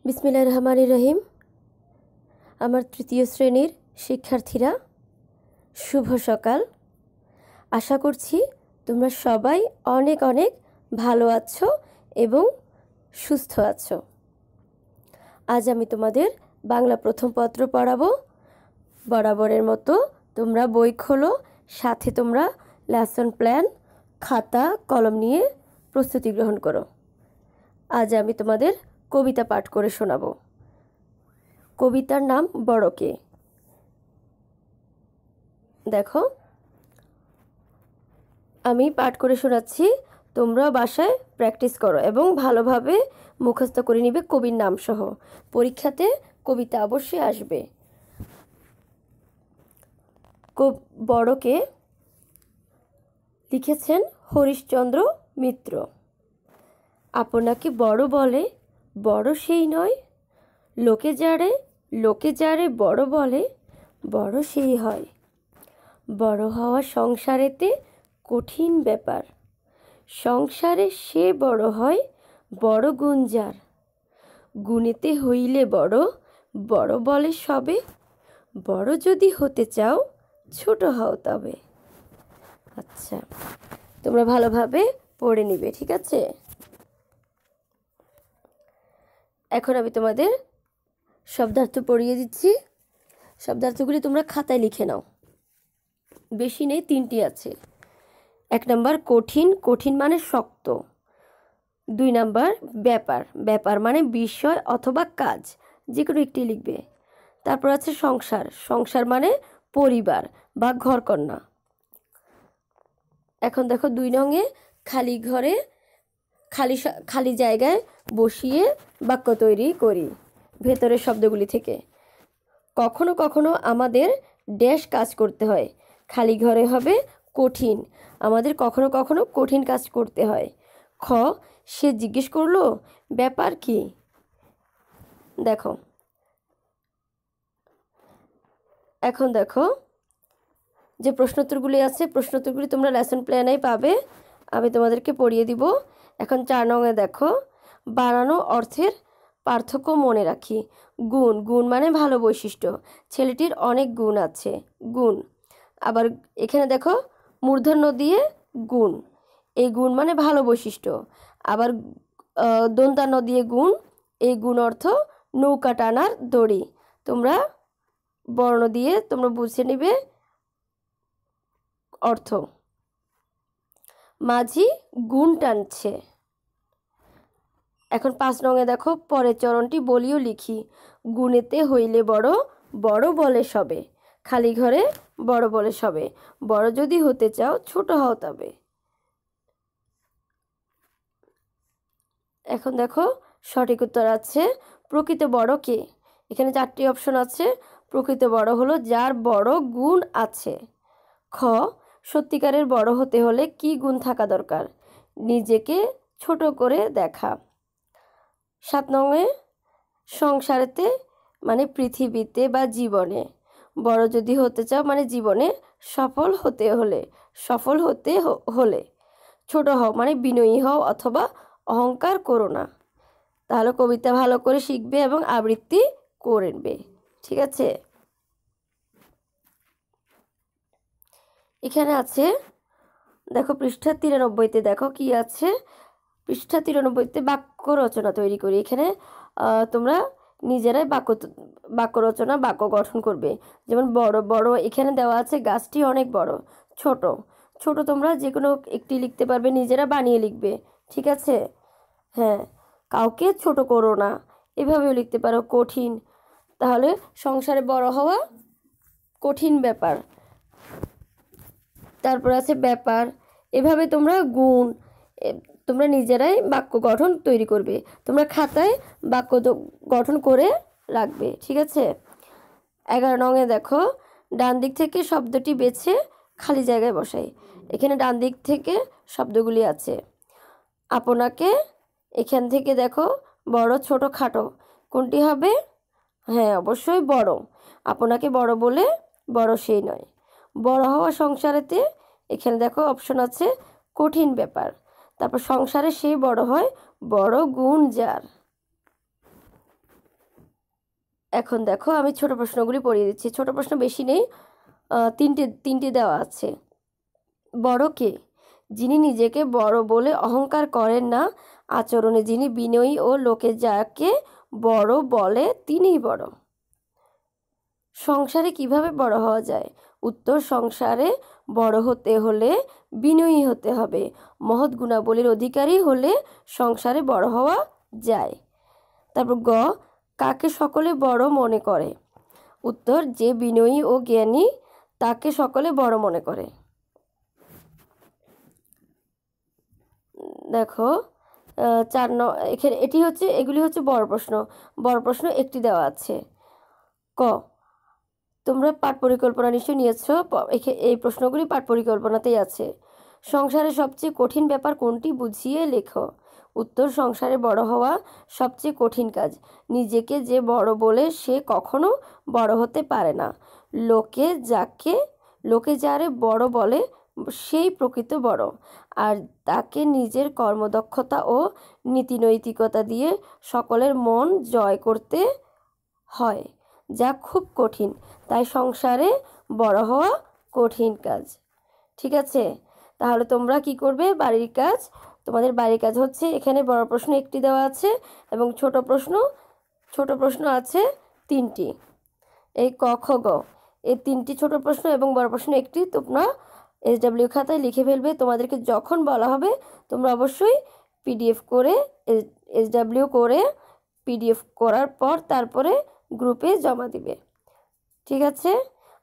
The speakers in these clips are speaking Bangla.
বিসমিল্লাহির রহমানির রহিম। আমার তৃতীয় শ্রেণীর শিক্ষার্থীরা, শুভ সকাল। আশা করছি তোমরা সবাই অনেক অনেক ভালো আছো এবং সুস্থ আছো। আজ আমি তোমাদের বাংলা প্রথম পত্র পড়াবো। বরাবরের মতো তোমরা বই খোলো, সাথে তোমরা লেসন প্ল্যান, খাতা, কলম নিয়ে প্রস্তুতি গ্রহণ করো। আজ আমি তোমাদের কবিতা পাঠ করে শোনাবো। কবিতার নাম বড়কে। দেখো, আমি পাঠ করে শোনাচ্ছি, তোমরা বাসায় প্র্যাকটিস করো এবং ভালোভাবে মুখস্থ করে নিবে কবির নাম সহ। পরীক্ষাতে কবিতা অবশ্যই আসবে। বড়কে লিখেছেন হরিশচন্দ্র মিত্র। আপনাকে বড় বলে, বড় সেই নয়। লোকে যারে বড় বলে, বড় সেই হয়। বড় হওয়া সংসারেতে কঠিন ব্যাপার। সংসারে সে বড় হয় বড় গুণ যার। গুণেতে হইলে বড়, বড় বলে সবে। বড় যদি হতে চাও, ছোট হও তবে। আচ্ছা, তোমরা ভালোভাবে পড়ে নিবে, ঠিক আছে? এখন আমি তোমাদের শব্দার্থ পড়িয়ে দিচ্ছি। শব্দার্থগুলি তোমরা খাতায় লিখে নাও। বেশি নেই, 3টি আছে। 1 নাম্বার কঠিন, কঠিন মানে শক্ত। 2 নাম্বার ব্যাপার, ব্যাপার মানে বিষয় অথবা কাজ, যে কোনো একটি লিখবে। তারপর আছে সংসার, সংসার মানে পরিবার বা ঘরকন্যা। এখন দেখো 2 নঙে খালি ঘরে খালি জায়গায় বসিয়ে বাক্য তৈরি করি ভেতরের শব্দগুলি থেকে। কখনো কখনো আমাদের ড্যাশ কাজ করতে হয়। খালি ঘরে হবে কঠিন, আমাদের কখনো কখনো কঠিন কাজ করতে হয়। খ, সে জিজ্ঞেস করলো ব্যাপার কি। দেখো, এখন দেখো যে প্রশ্নোত্তরগুলি আছে, প্রশ্নোত্তরগুলি তোমরা লেসন প্ল্যানেই পাবে, আমি তোমাদেরকে পড়িয়ে দিব। এখন 4 নঙে দেখো, বানানো অর্থের পার্থক্য মনে রাখি। গুণ, গুণ মানে ভালো বৈশিষ্ট্য। ছেলেটির অনেক গুণ আছে, গুণ। আবার এখানে দেখো মূর্ধন্য দিয়ে গুণ, এই গুণ মানে ভালো বৈশিষ্ট্য। আবার দন্তান্ন দিয়ে গুণ, এই গুণ অর্থ নৌকা টানার দড়ি। তোমরা বর্ণ দিয়ে তোমরা বুঝে নিবে অর্থ। মাঝি গুণ টানছে। এখন 5 নঙে দেখো, পরের চরণটি বলিও লিখি। গুণেতে হইলে বড়, বড় বলে সবে। খালি ঘরে বড় বলে সবে। বড় যদি হতে চাও, ছোট হও তবে। এখন দেখো সঠিক উত্তর আছে প্রকৃত বড় কে। এখানে 4টি অপশন আছে। প্রকৃত বড় হলো যার বড় গুণ আছে। খ, সত্যিকারের বড় হতে হলে কি গুণ থাকা দরকার? নিজেকে ছোট করে দেখা। 7 নঙে সংসারেতে মানে পৃথিবীতে বা জীবনে। বড় যদি হতে চাও মানে জীবনে সফল হতে হলে। ছোট হও মানে বিনয়ী হও অথবা অহংকার করো না। তাহলে কবিতা ভালো করে শিখবে এবং আবৃত্তি করবে, ঠিক আছে? এখানে আছে দেখো পৃষ্ঠা 93তে, দেখো কি আছে। পৃষ্ঠা 93তে বাক্য রচনা তৈরি করি। এখানে তোমরা নিজেরাই বাক্য রচনা, বাক্য গঠন করবে। যেমন বড়, বড় এখানে দেওয়া আছে গাছটি অনেক বড়। ছোট, ছোট তোমরা যে কোনো একটি লিখতে পারবে, নিজেরা বানিয়ে লিখবে, ঠিক আছে? হ্যাঁ, কাউকে ছোট করো না, এভাবেও লিখতে পারো। কঠিন, তাহলে সংসারে বড় হওয়া কঠিন ব্যাপার। তারপর আছে ব্যাপার, এভাবে তোমরা গুণ, তোমরা নিজেরাই বাক্য গঠন তৈরি করবে। তোমরা খাতায় বাক্য গঠন করে রাখবে, ঠিক আছে? 11 নঙে দেখো, ডান দিক থেকে শব্দটি বেছে খালি জায়গায় বসাই। এখানে ডান দিক থেকে শব্দগুলি আছে। আপনাকে, এখান থেকে দেখো বড়, ছোট, খাটো, কোনটি হবে? হ্যাঁ, অবশ্যই বড়। আপনাকে বড় বলে বড় সেই নয়। বড় হওয়া সংসারেতে, এখানে দেখো অপশন আছে কঠিন ব্যাপার। তারপর সংসারে সেই বড় হয় বড় গুণ যার। এখন দেখো আমি ছোট প্রশ্নগুলি পড়িয়ে দিচ্ছি। ছোট প্রশ্ন বেশি নেই, তিনটি দেওয়া আছে। বড় কে? যিনি নিজেকে বড় বলে অহংকার করেন না, আচরণে যিনি বিনয়ী ও লোকে যাকে বড় বলে তিনিই বড়। সংসারে কিভাবে বড় হওয়া যায়? উত্তর, সংসারে বড় হতে হলে বিনয়ী হতে হবে। মহৎ গুণাবলীর অধিকারী হলে সংসারে বড় হওয়া যায়। তারপর গ, কাকে সকলে বড় মনে করে? উত্তর, যে বিনয়ী ও জ্ঞানী তাকে সকলে বড় মনে করে। দেখো এখানে এগুলি হচ্ছে বড় প্রশ্ন। বড় প্রশ্ন একটি দেওয়া আছে। ক, তোমরা পাঠ পরিকল্পনা নিশ্চয়ই নিয়েছ, এই প্রশ্নগুলি পাঠ পরিকল্পনাতেই আছে। সংসারে সবচেয়ে কঠিন ব্যাপার কোনটি? বুঝিয়ে লেখো। উত্তর, সংসারে বড় হওয়া সবচেয়ে কঠিন কাজ। নিজেকে যে বড় বলে সে কখনো বড় হতে পারে না। লোকে যারে বড় বলে সেই প্রকৃত বড়, আর তাকে নিজের কর্মদক্ষতা ও নীতিনৈতিকতা দিয়ে সকলের মন জয় করতে হয়, যা খুব কঠিন। তাই সংসারে বড় হওয়া কঠিন কাজ। ঠিক আছে, তাহলে তোমরা কি করবে? বাড়ির কাজ, তোমাদের বাড়ির কাজ হচ্ছে এখানে বড় প্রশ্ন একটি দেওয়া আছে এবং ছোট প্রশ্ন আছে তিনটি। এই ক, খ, গ এই তিনটি ছোট প্রশ্ন এবং বড় প্রশ্ন একটি তোমরা SW খাতায় লিখে ফেলবে। তোমাদেরকে যখন বলা হবে তোমরা অবশ্যই PDF করে SW করে PDF করার পর তারপরে গ্রুপে জমা দিবে। ঠিক আছে,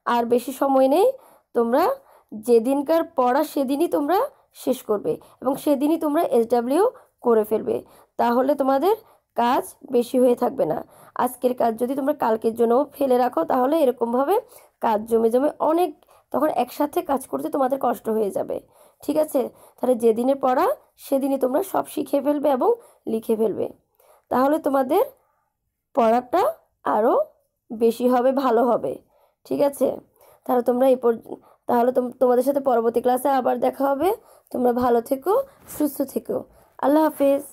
আর বেশি সময় নেই। তোমরা যেদিনকার পড়া সেদিনই তোমরা শেষ করবে এবং সেদিনই তোমরা SW করে ফেলবে, তাহলে তোমাদের কাজ বেশি হয়ে থাকবে না। আজকের কাজ যদি তোমরা কালকের জন্য ফেলে রাখো তাহলে এরকমভাবে কাজ জমে অনেক, তখন একসাথে কাজ করতে তোমাদের কষ্ট হয়ে যাবে। ঠিক আছে, তাহলে যেদিনের পড়া সেদিনই তোমরা সব শিখে ফেলবে এবং লিখে ফেলবে, তাহলে তোমাদের পড়াটা আরও বেশি হবে, ভালো হবে। ঠিক আছে, তাহলে তোমরা তোমাদের সাথে পরবর্তী ক্লাসে আবার দেখা হবে। তোমরা ভালো থেকো, সুস্থ থেকো। আল্লাহ হাফেজ।